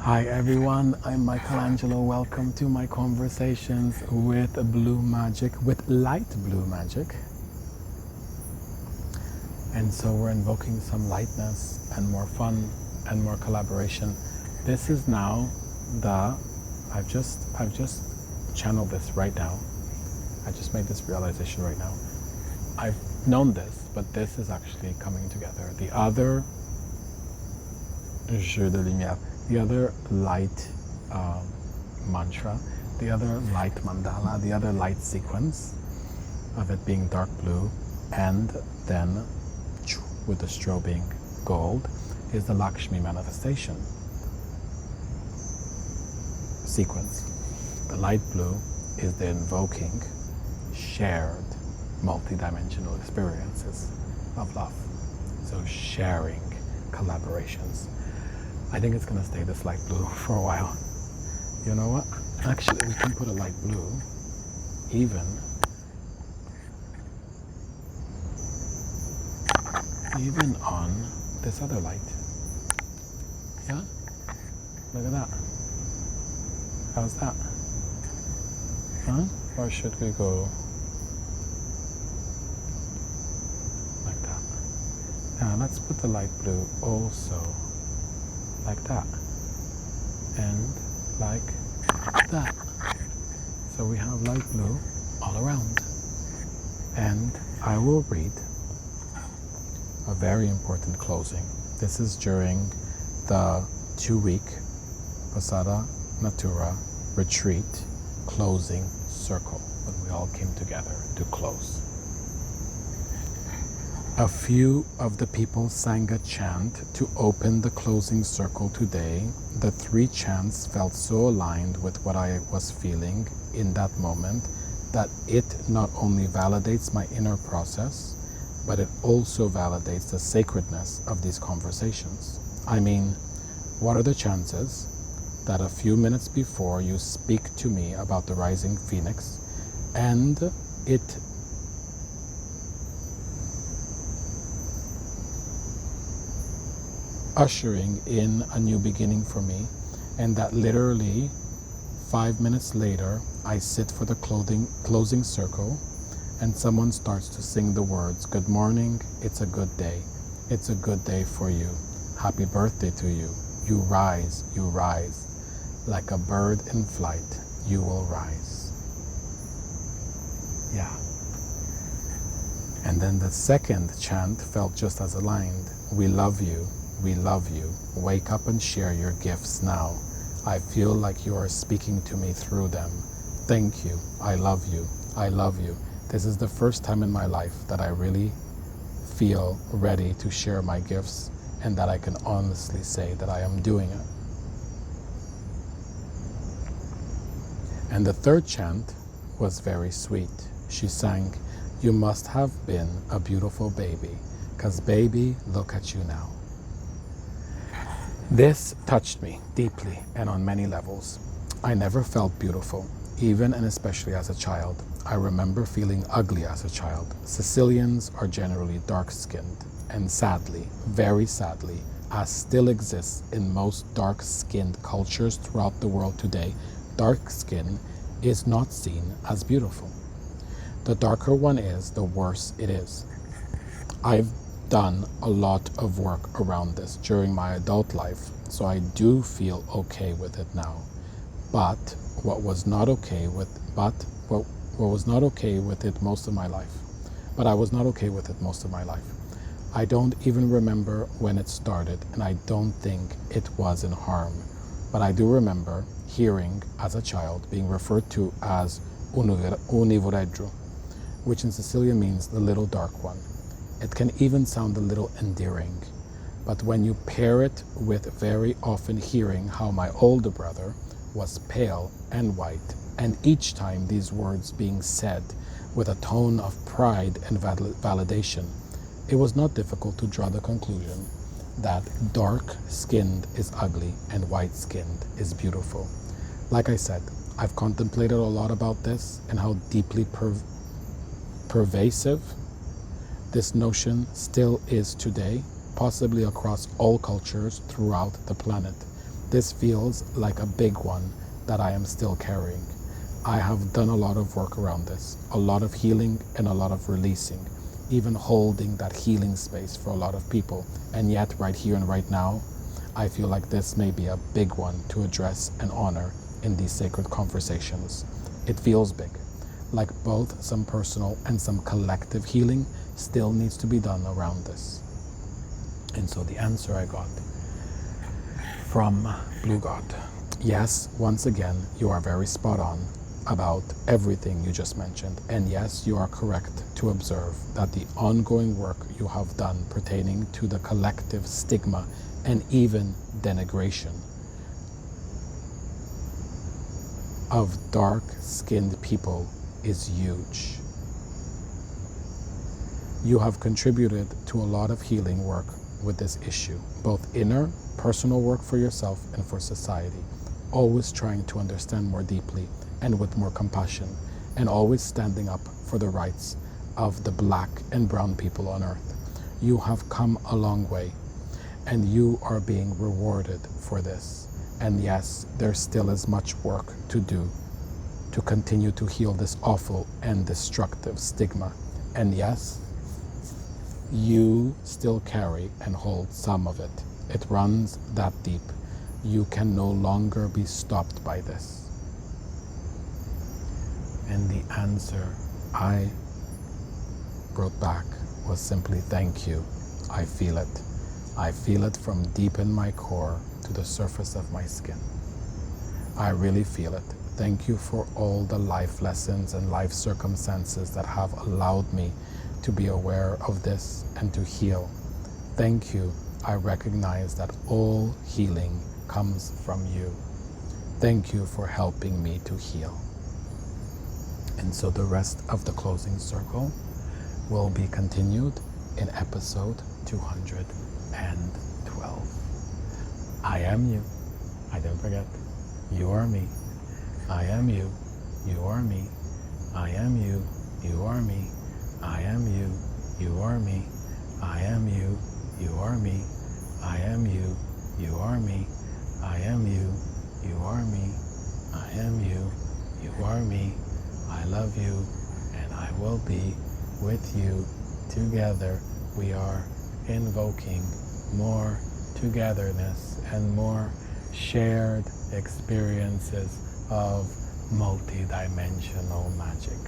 Hi everyone, I'm Michelangelo. Welcome to my conversations with blue magic, with light blue magic. And so we're invoking some lightness and more fun and more collaboration. This is now the I've just channeled this right now. I just made this realization right now. I've known this, but this is actually coming together. The other jeu de lumière, the other light mantra, the other light mandala, the other light sequence of it being dark blue, and then with the strobing gold is the Lakshmi manifestation sequence. The light blue is the invoking shared multidimensional experiences of love. So sharing collaborations. I think it's going to stay this light blue for a while. You know what? Actually, we can put a light blue even on this other light. Yeah? Look at that. How's that? Huh? Or should we go like that? Now let's put the light blue also like that. And like that. So we have light blue all around. And I will read a very important closing. This is during the 2-week Posada Natura retreat closing circle when we all came together to close. A few of the people sang a chant to open the closing circle today. The 3 chants felt so aligned with what I was feeling in that moment that it not only validates my inner process, but it also validates the sacredness of these conversations. I mean, what are the chances that a few minutes before you speak to me about the rising phoenix and it ushering in a new beginning for me, and that literally 5 minutes later I sit for the closing circle and someone starts to sing the words, "Good morning, it's a good day. It's a good day for you. Happy birthday to you. You rise, like a bird in flight, you will rise." Yeah. And then the second chant felt just as aligned. We love you, we love you. Wake up and share your gifts now. I feel like you are speaking to me through them. Thank you, I love you, I love you. This is the first time in my life that I really feel ready to share my gifts and that I can honestly say that I am doing it. And the third chant was very sweet. She sang, "You must have been a beautiful baby, 'cause baby, look at you now." This touched me deeply and on many levels. I never felt beautiful, even and especially as a child. I remember feeling ugly as a child. Sicilians are generally dark-skinned, and sadly, very sadly, as still exists in most dark-skinned cultures throughout the world today, dark skin is not seen as beautiful. The darker one is, the worse it is. I've done a lot of work around this during my adult life, so I do feel okay with it now. But what was not okay with it most of my life. But I was not okay with it most of my life. I don't even remember when it started, and I don't think it was in harm. But I do remember hearing as a child being referred to as univoreggio, which in Sicilian means the little dark one. It can even sound a little endearing. But when you pair it with very often hearing how my older brother was pale and white, and each time these words being said with a tone of pride and validation, it was not difficult to draw the conclusion that dark-skinned is ugly and white-skinned is beautiful. Like I said, I've contemplated a lot about this and how deeply pervasive this notion still is today, possibly across all cultures throughout the planet. This feels like a big one that I am still carrying. I have done a lot of work around this, a lot of healing and a lot of releasing, even holding that healing space for a lot of people. And yet, right here and right now, I feel like this may be a big one to address and honor in these sacred conversations. It feels big, like both some personal and some collective healing still needs to be done around this. And so the answer I got from Blue God, yes, once again, you are very spot on about everything you just mentioned. And yes, you are correct to observe that the ongoing work you have done pertaining to the collective stigma and even denigration of dark-skinned people is huge. You have contributed to a lot of healing work with this issue, both inner, personal work for yourself and for society, always trying to understand more deeply and with more compassion, and always standing up for the rights of the black and brown people on earth. You have come a long way, and you are being rewarded for this. And yes, there still is much work to do to continue to heal this awful and destructive stigma. And yes, you still carry and hold some of it. It runs that deep. You can no longer be stopped by this. And the answer I wrote back was simply, thank you. I feel it. I feel it from deep in my core to the surface of my skin. I really feel it. Thank you for all the life lessons and life circumstances that have allowed me to be aware of this and to heal. Thank you. I recognize that all healing comes from you. Thank you for helping me to heal. And so the rest of the closing circle will be continued in episode 212. I am you. I don't forget. You are me. I am you. You are me. I am you. You are me. I am you. You are me. I am you. You are me. I am you. You are me. I am you. You are me. I am you. You are me. I love you, and I will be with you. Together we are invoking more togetherness and more shared experiences of multidimensional magic.